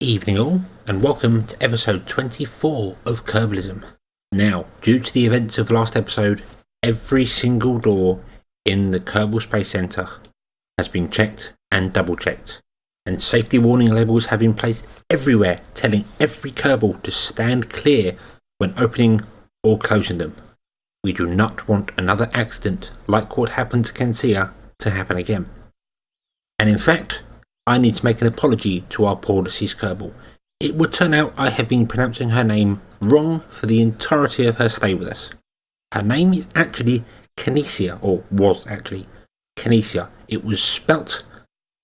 Evening all, and welcome to episode 24 of Kerbalism. Now, due to the events of the last episode, every single door in the Kerbal Space Center has been checked and double checked, and safety warning labels have been placed everywhere telling every Kerbal to stand clear when opening or closing them. We do not want another accident like what happened to Kensia to happen again. And in fact, I need to make an apology to our poor deceased Kerbal. It would turn out I have been pronouncing her name wrong for the entirety of her stay with us. Her name is actually Kenesia, or was actually Kenesia. It was spelt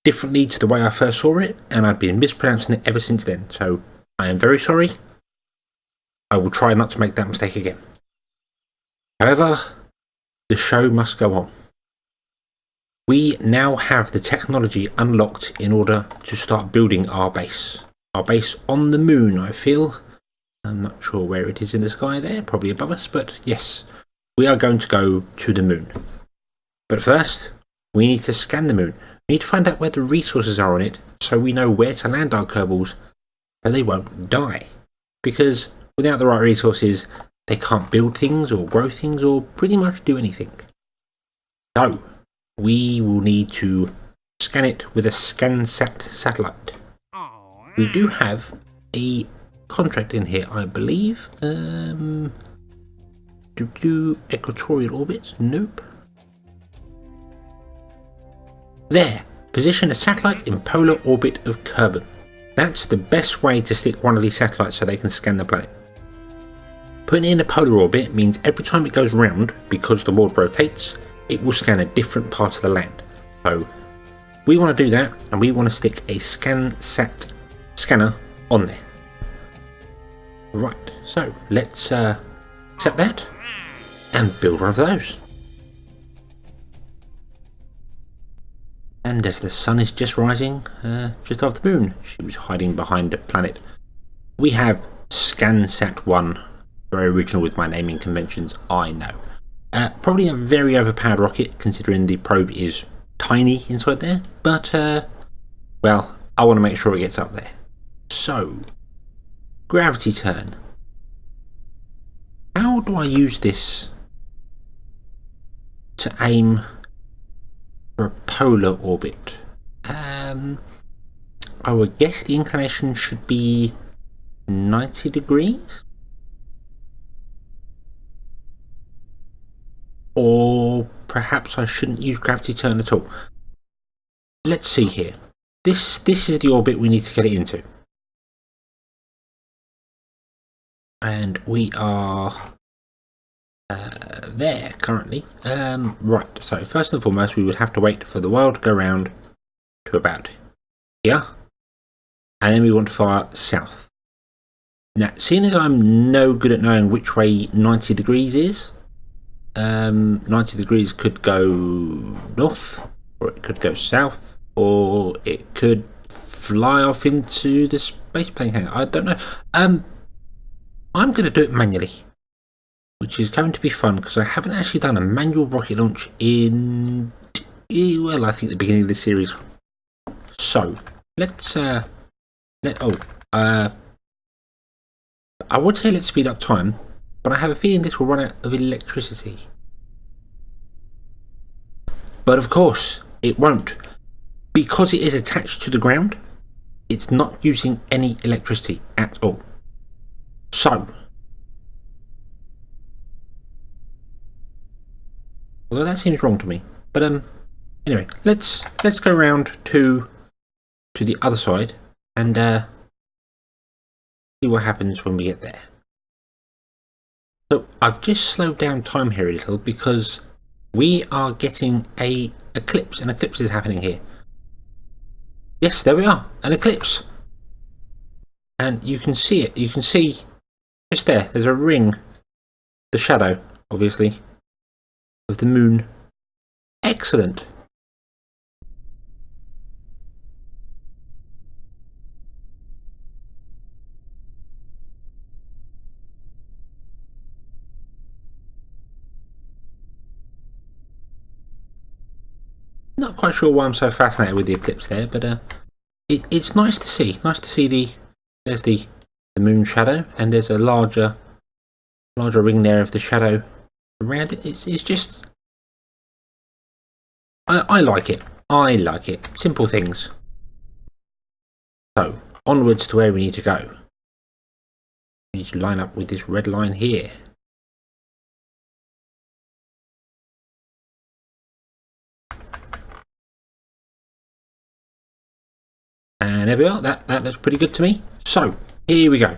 differently to the way I first saw it, and I've been mispronouncing it ever since then, so I am very sorry. I will try not to make that mistake again. However, the show must go on. We now have the technology unlocked in order to start building our base. Our base on the moon, I feel. I'm not sure where it is in the sky there, probably above us, but yes, we are going to go to the moon. But first, we need to scan the moon. We need to find out where the resources are on it, so we know where to land our Kerbals, and they won't die. Because without the right resources, they can't build things or grow things or pretty much do anything. So, we will need to scan it with a SCANSat satellite. We do have a contract in here, I believe. Equatorial orbit? Nope. There. Position a satellite in polar orbit of Kerbin. That's the best way to stick one of these satellites so they can scan the planet. Putting it in a polar orbit means every time it goes round, because the world rotates, it will scan a different part of the land. So we want to do that, and we want to stick a SCANSat scanner on there. Right, so let's accept that and build one of those. And as the sun is just rising, just off the moon, she was hiding behind a planet. We have SCANSat 1, very original with my naming conventions, I know. Probably a very overpowered rocket, considering the probe is tiny inside there, but, well, I want to make sure it gets up there. So, gravity turn. How do I use this to aim for a polar orbit? I would guess the inclination should be 90 degrees? Or perhaps I shouldn't use gravity turn at all. Let's see here. This is the orbit we need to get it into. And we are there currently. Right, so first and foremost we would have to wait for the world to go round to about here. And then we want to fire south. Now, seeing as I'm no good at knowing which way 90 degrees is, 90 degrees could go north, or it could go south, or it could fly off into the space plane hangar. I don't know. I'm going to do it manually, which is going to be fun because I haven't actually done a manual rocket launch in, well, I think the beginning of this series. So let's I would say let's speed up time, but I have a feeling this will run out of electricity. But of course, it won't. Because it is attached to the ground, it's not using any electricity at all. So, although that seems wrong to me, but anyway, let's go around to the other side and see what happens when we get there. So I've just slowed down time here a little because we are getting an eclipse. An eclipse is happening here. Yes, there we are, an eclipse. And you can see it. You can see just there, there's a ring, the shadow, obviously, of the moon. Excellent. Not quite sure why I'm so fascinated with the eclipse there, but it's nice to see. Nice to see There's the moon shadow, and there's a larger ring there of the shadow around it. It's just, I like it. I like it. Simple things. So onwards to where we need to go. We need to line up with this red line here. And there we are. That looks pretty good to me. So here we go.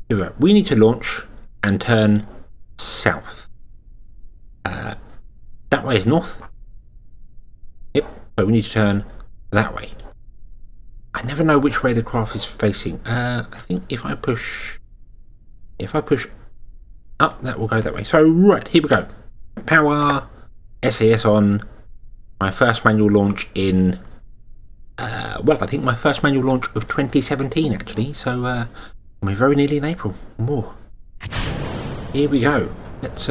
Here we go. We need to launch and turn south. That way is north. Yep. So we need to turn that way. I never know which way the craft is facing. I think if I push up, that will go that way. So right, here we go. Power, SAS on. My first manual launch in, well, I think my first manual launch of 2017 actually. So we're very nearly in April. More. Here we go. Let's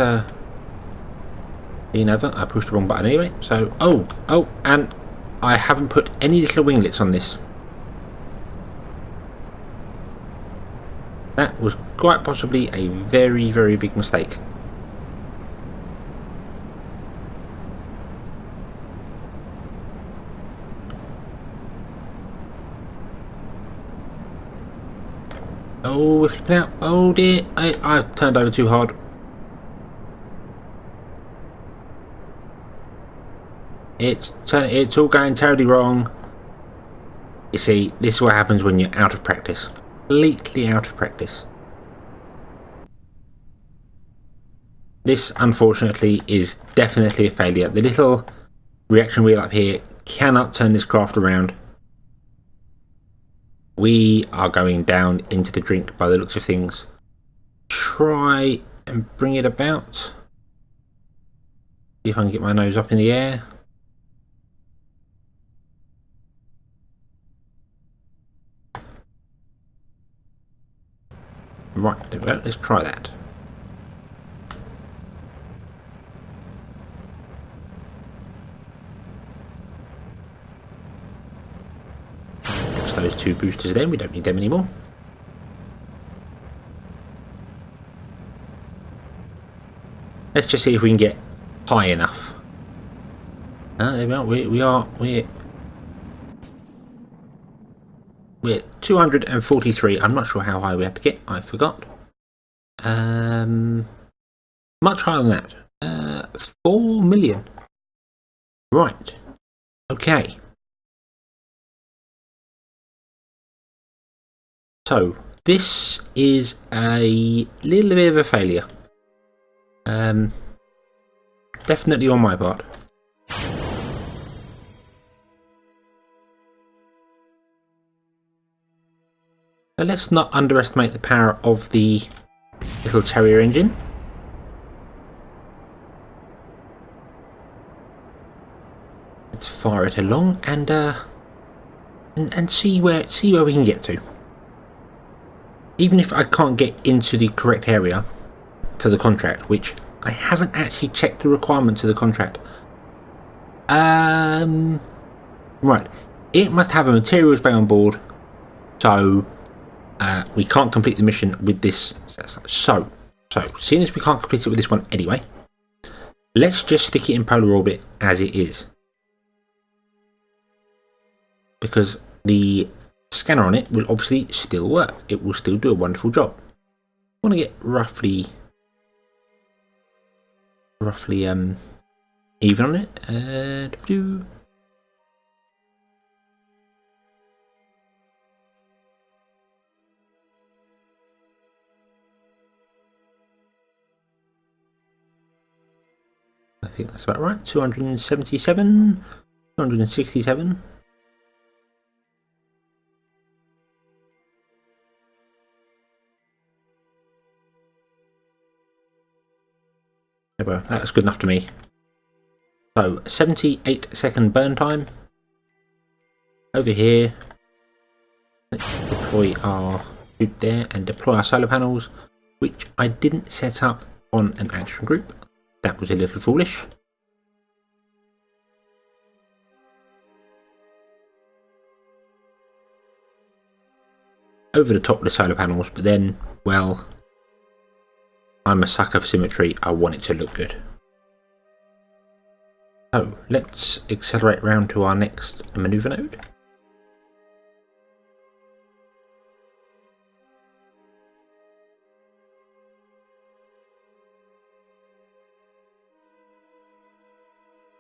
lean over. I pushed the wrong button anyway. So oh, and I haven't put any little winglets on this. That was quite possibly a very, very big mistake. Oh, we're flipping out. Oh dear, I've turned over too hard. It's all going terribly wrong. You see, this is what happens when you're out of practice. Completely out of practice. This, unfortunately, is definitely a failure. The little reaction wheel up here cannot turn this craft around. We are going down into the drink by the looks of things. Try and bring it about. See if I can get my nose up in the air. Right, there we go. Let's try that. Fix those two boosters then. We don't need them anymore. Let's just see if we can get high enough. There we are. We're 243. I'm not sure how high we had to get. I forgot. Much higher than that. 4 million. Right. Okay. So this is a little bit of a failure. Definitely on my part. But let's not underestimate the power of the little Terrier engine. Let's fire it along and see where we can get to. Even if I can't get into the correct area for the contract, which I haven't actually checked the requirements of the contract. Right, it must have a materials bay on board, so we can't complete the mission with this. So seeing as we can't complete it with this one anyway, let's just stick it in polar orbit as it is, because the scanner on it will obviously still work. It will still do a wonderful job. I want to get roughly even on it. I think that's about right. 277, 267. Well, that's good enough to me. So 78-second burn time. Over here, let's deploy our group there and deploy our solar panels, which I didn't set up on an action group. That was a little foolish. over the top of the solar panels, but then, well, I'm a sucker for symmetry. I want it to look good. So let's accelerate round to our next maneuver node.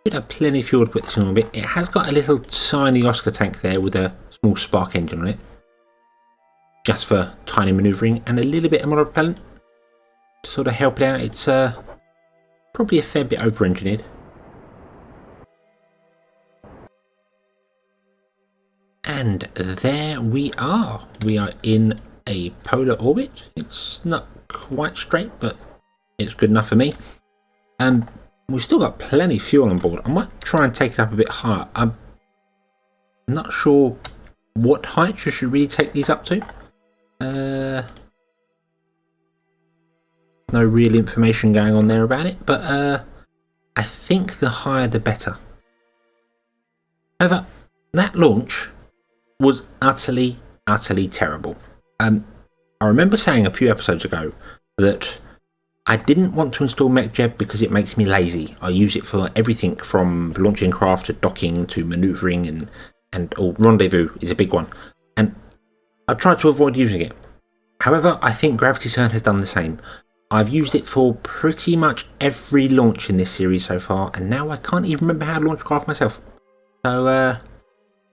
Should have plenty of fuel to put this in orbit. It has got a little tiny Oscar tank there with a small spark engine on it, just for tiny manoeuvring, and a little bit of motor propellant to sort of help it out. It's probably a fair bit over-engineered. And there we are. We are in a polar orbit. It's not quite straight, but it's good enough for me. We've still got plenty of fuel on board. I might try and take it up a bit higher. I'm not sure what height you should really take these up to. No real information going on there about it, but I think the higher the better. However, that launch was utterly terrible. I remember saying a few episodes ago that I didn't want to install MechJeb because it makes me lazy. I use it for everything from launching craft to docking to manoeuvring and rendezvous is a big one. And I tried to avoid using it. However, I think Gravity Turn has done the same. I've used it for pretty much every launch in this series so far, and now I can't even remember how to launch craft myself. So,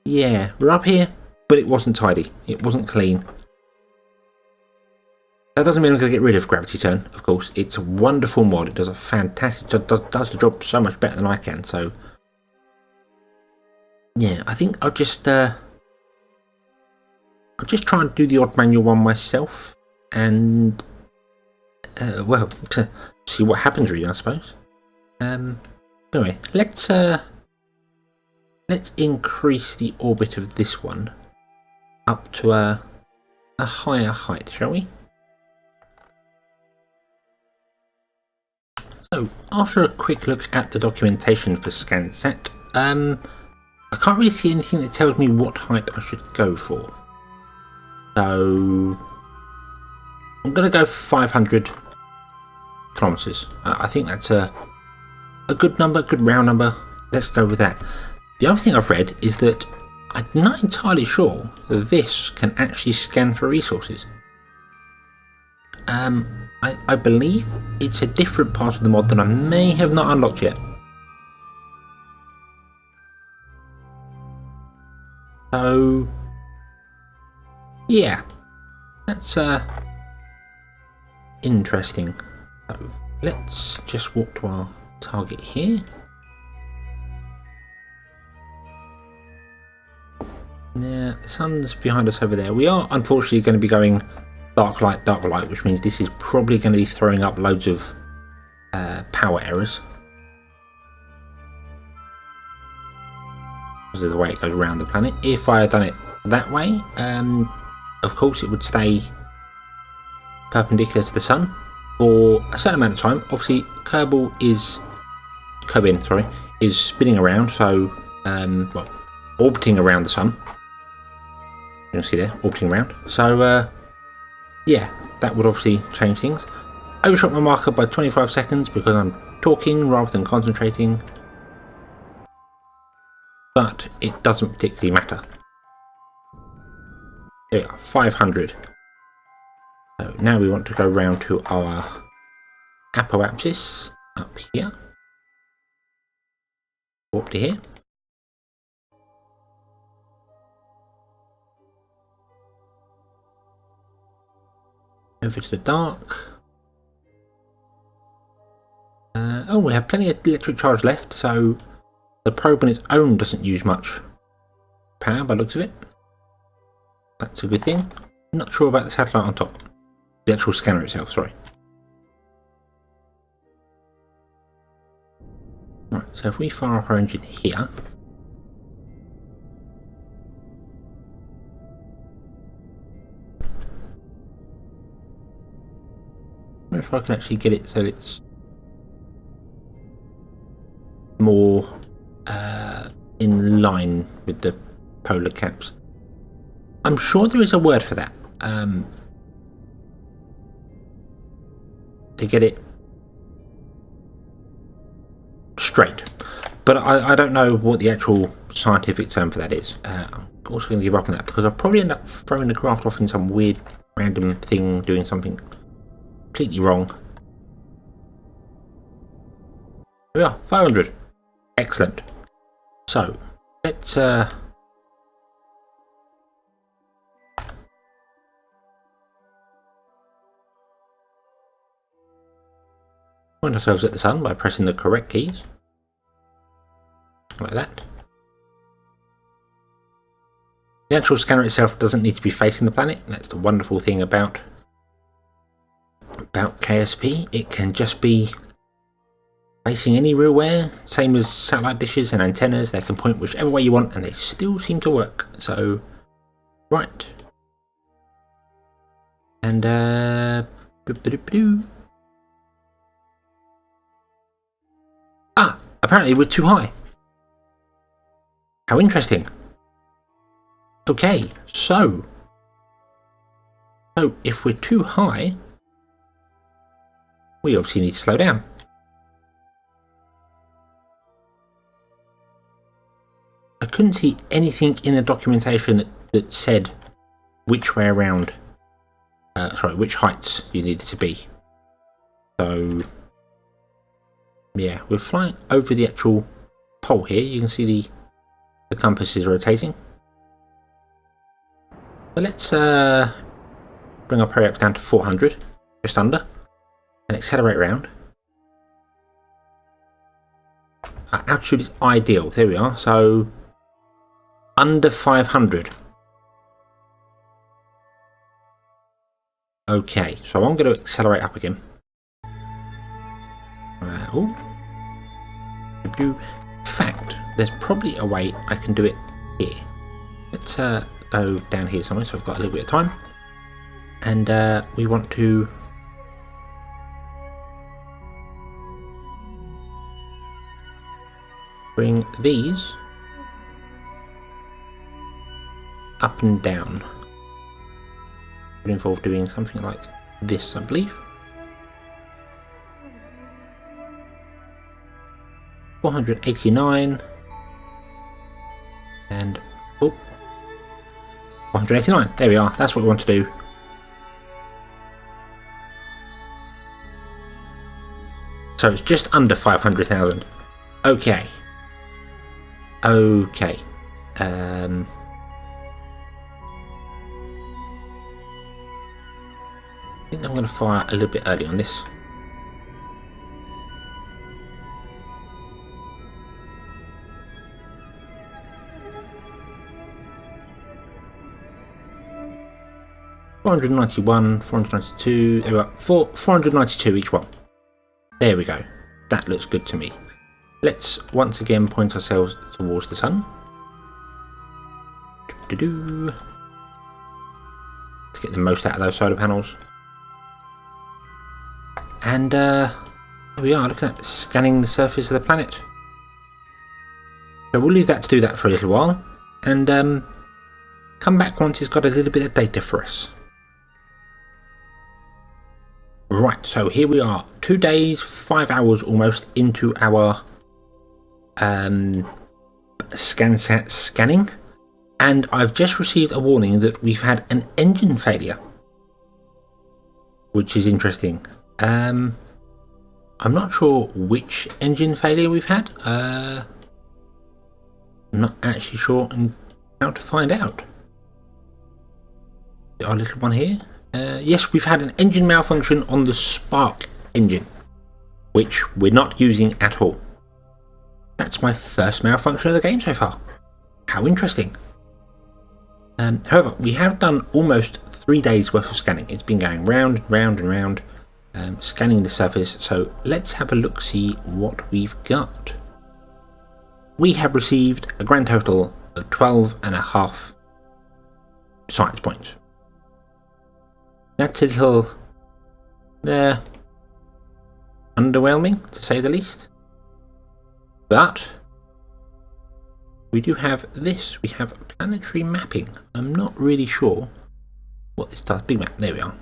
yeah, we're up here, but it wasn't tidy. It wasn't clean. That doesn't mean I'm going to get rid of Gravity Turn, of course. It's a wonderful mod. It does a fantastic, does the job so much better than I can. So, yeah, I think I'll just try and do the odd manual one myself, and well, see what happens really, I suppose. Anyway, let's increase the orbit of this one up to a higher height, shall we? So, after a quick look at the documentation for SCANSat, I can't really see anything that tells me what height I should go for. So, I'm going to go 500 kilometers. I think that's a good number, good round number. Let's go with that. The other thing I've read is that I'm not entirely sure this can actually scan for resources. I believe it's a different part of the mod that I may have not unlocked yet. So, yeah, that's interesting. So, let's just walk to our target here. Yeah, the sun's behind us over there. We are unfortunately going to be going dark light, which means this is probably going to be throwing up loads of power errors because of the way it goes around the planet. If I had done it that way, of course it would stay perpendicular to the sun for a certain amount of time. Obviously, Kerbin is spinning around, so well, orbiting around the sun. You can see there, orbiting around. So yeah, that would obviously change things. Overshot my marker by 25 seconds because I'm talking rather than concentrating, but it doesn't particularly matter. There we are, 500. So now we want to go round to our apoapsis up here. Warp to here. Over to the dark. Oh, we have plenty of electric charge left, so the probe on its own doesn't use much power by the looks of it. That's a good thing. Not sure about the satellite on top. The actual scanner itself, sorry. Right, so if we fire up our engine here. I wonder if I can actually get it so it's more in line with the polar caps. I'm sure there is a word for that. to get it straight. But I don't know what the actual scientific term for that is. I'm also going to give up on that because I'll probably end up throwing the craft off in some weird random thing, doing something completely wrong. There we are, 500. Excellent. So, let's point ourselves at the sun by pressing the correct keys. Like that. The actual scanner itself doesn't need to be facing the planet. That's the wonderful thing about KSP. It can just be facing anywhere, same as satellite dishes and antennas. They can point whichever way you want and they still seem to work. So, right. And apparently we're too high. How interesting. Okay, so if we're too high, we obviously need to slow down. I couldn't see anything in the documentation that said which way around, which heights you needed to be. So, yeah, we're flying over the actual pole here. You can see the compass is rotating. So let's bring our periaps down to 400, just under, and accelerate around. Our altitude is ideal. There we are. So under 500. Okay, so I'm going to accelerate up again. In fact, there's probably a way I can do it here. Let's go down here somewhere, so I've got a little bit of time. And we want to bring these up and down. It would involve doing something like this, I believe. 489 and 489. There we are. That's what we want to do. So it's just under 500,000. Okay. Okay. I think I'm going to fire a little bit early on this. $491, 492, there we are, 492 each one. There we go. That looks good to me. Let's once again point ourselves towards the sun. To get the most out of those solar panels. And there we are, looking at scanning the surface of the planet. So we'll leave that to do that for a little while, and come back once it's got a little bit of data for us. Right, so here we are, 2 days, 5 hours almost into our SCANSat scanning, and I've just received a warning that we've had an engine failure, which is interesting. I'm not sure which engine failure we've had. I'm not actually sure how to find out. Our little one here. Yes, we've had an engine malfunction on the Spark engine, which we're not using at all. That's my first malfunction of the game so far. How interesting. However, we have done almost 3 days worth of scanning. It's been going round and round and round, scanning the surface. So let's have a look, see what we've got. We have received a grand total of 12.5 science points. That's a little underwhelming, to say the least. But we do have this. We have planetary mapping. I'm not really sure what this does. Big map, there we are.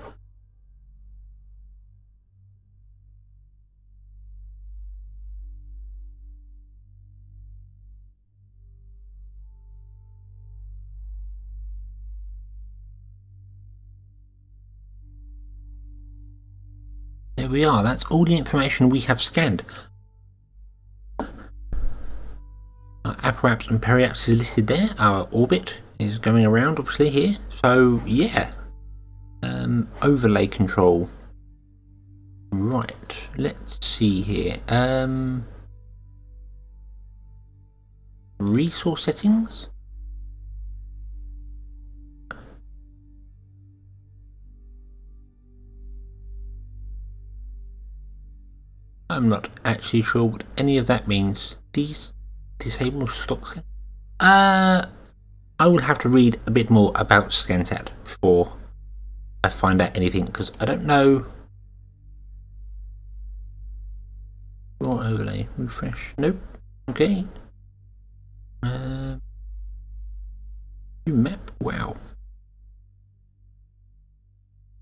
There we are, that's all the information we have scanned. Our apoapse and periapse is listed there. Our orbit is going around obviously here. So yeah, overlay control. Right, let's see here. Resource settings. I'm not actually sure what any of that means. These disable stock. I will have to read a bit more about SCANSat before I find out anything, because I don't know. Raw overlay, refresh. Nope. Okay. New map. Wow.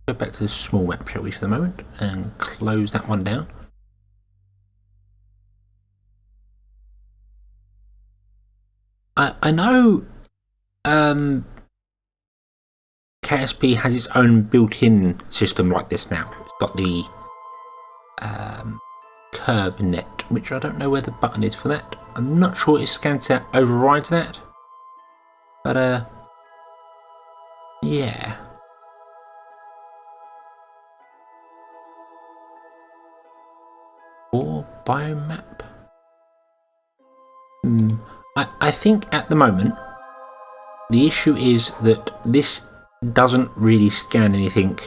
Go back to the small map, shall we, for the moment, and close that one down. I know KSP has its own built-in system like this now. It's got the Kerbin, which I don't know where the button is for that. I'm not sure if SCANSat overrides that, but yeah. Or biomap. I think at the moment the issue is that this doesn't really scan anything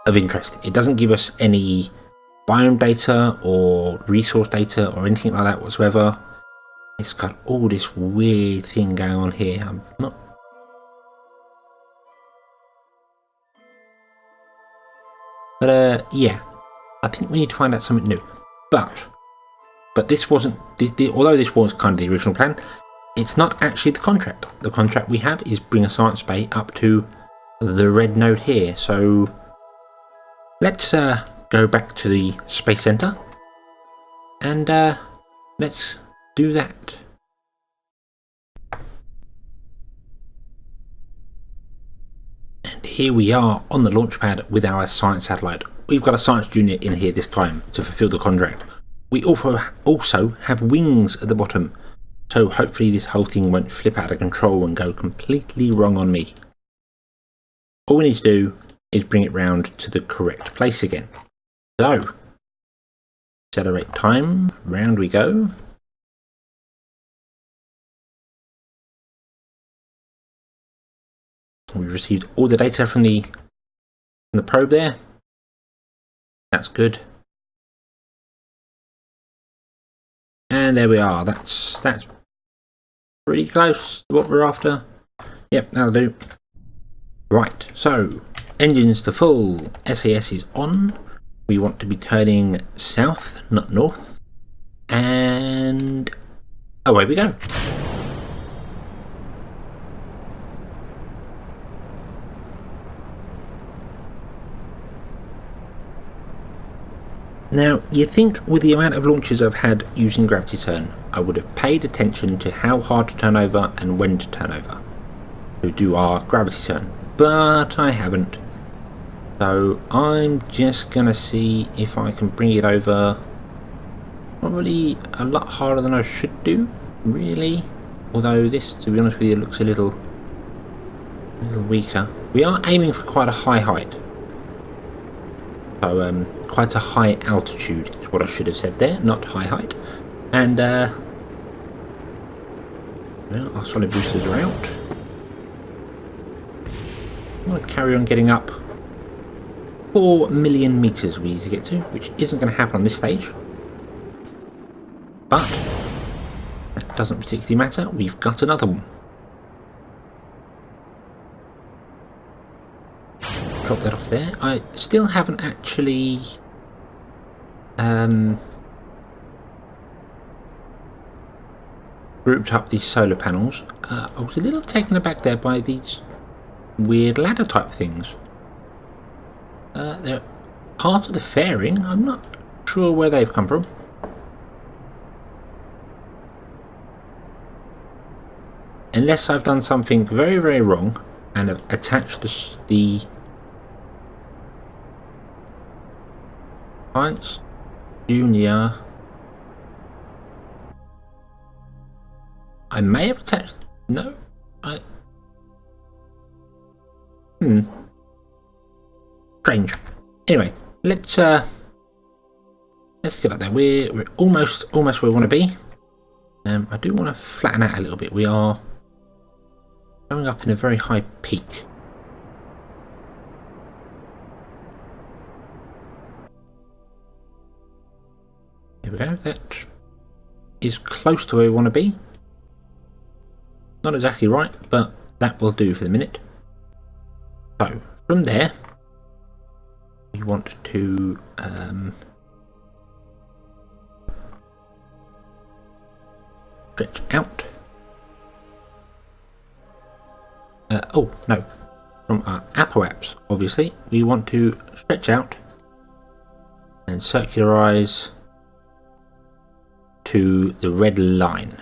of interest. It doesn't give us any biome data or resource data or anything like that whatsoever. It's got all this weird thing going on here. I'm not. But yeah, I think we need to find out something new. But this wasn't, although this was kind of the original plan, it's not actually the contract. The contract we have is bring a science bay up to the red node here. So let's go back to the Space Center and let's do that. And here we are on the launch pad with our science satellite. We've got a science junior in here this time to fulfill the contract. We also have wings at the bottom, so hopefully this whole thing won't flip out of control and go completely wrong on me. All we need to do is bring it round to the correct place again. So, accelerate time, round we go. We've received all the data from the probe there. That's good. And there we are. That's pretty close to what we're after. Yep, that'll do. Right, so engines to full. SAS is on. We want to be turning south, not north. And away we go. Now, you'd think with the amount of launches I've had using gravity turn, I would have paid attention to how hard to turn over and when to turn over to do our gravity turn, but I haven't. So I'm just going to see if I can bring it over. Probably a lot harder than I should do, really. Although this, to be honest with you, looks a little weaker. We are aiming for quite a high height. So quite a high altitude is what I should have said there, not high height. And well, our solid boosters are out. I'm going to carry on getting up. 4 million meters we need to get to, which isn't going to happen on this stage. But that doesn't particularly matter. We've got another one. Drop that off there. I still haven't actually grouped up these solar panels. I was a little taken aback there by these weird ladder type things. They're part of the fairing. I'm not sure where they've come from. Unless I've done something very, very wrong and have attached the Science Junior. I may have attached. No, strange. Anyway, let's get up there. We're almost where we want to be. I do want to flatten out a little bit. We are going up in a very high peak. Here we go. That is close to where we want to be. Not exactly right, but that will do for the minute. So from there, we want to stretch out. Oh no, from our apoaps, obviously, we want to stretch out and circularize to the red line.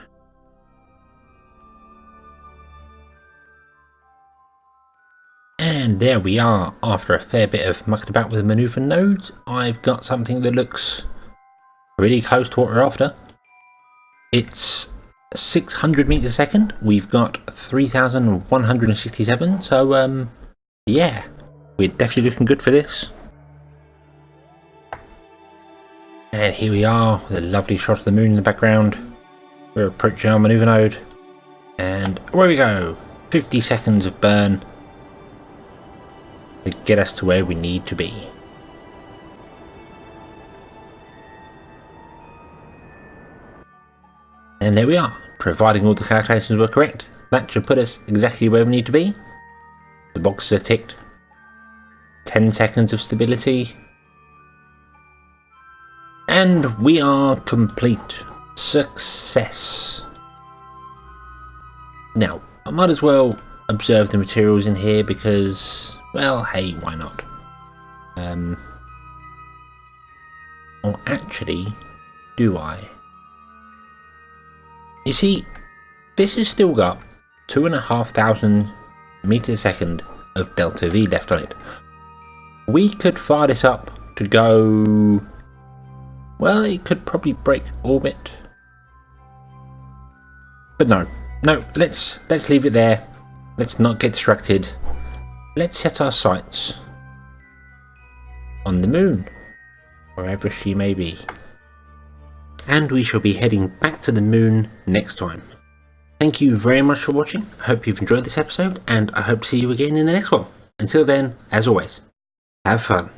And there we are. After a fair bit of mucking about with the maneuver nodes, I've got something that looks really close to what we're after. It's 600 meters a second. We've got 3,167. So, yeah, we're definitely looking good for this. And here we are with a lovely shot of the moon in the background. We're approaching our maneuver node. And away we go. 50 seconds of burn to get us to where we need to be. And there we are. Providing all the calculations were correct, that should put us exactly where we need to be. The boxes are ticked. 10 seconds of stability. And we are complete. Success. Now, I might as well observe the materials in here because, well, hey, why not? Or actually, do I? You see, this has still got 2,500 meters a second of delta V left on it. We could fire this up to go, well, it could probably break orbit. But no, let's leave it there. Let's not get distracted. Let's set our sights on the moon, wherever she may be. And we shall be heading back to the moon next time. Thank you very much for watching. I hope you've enjoyed this episode, and I hope to see you again in the next one. Until then, as always, have fun.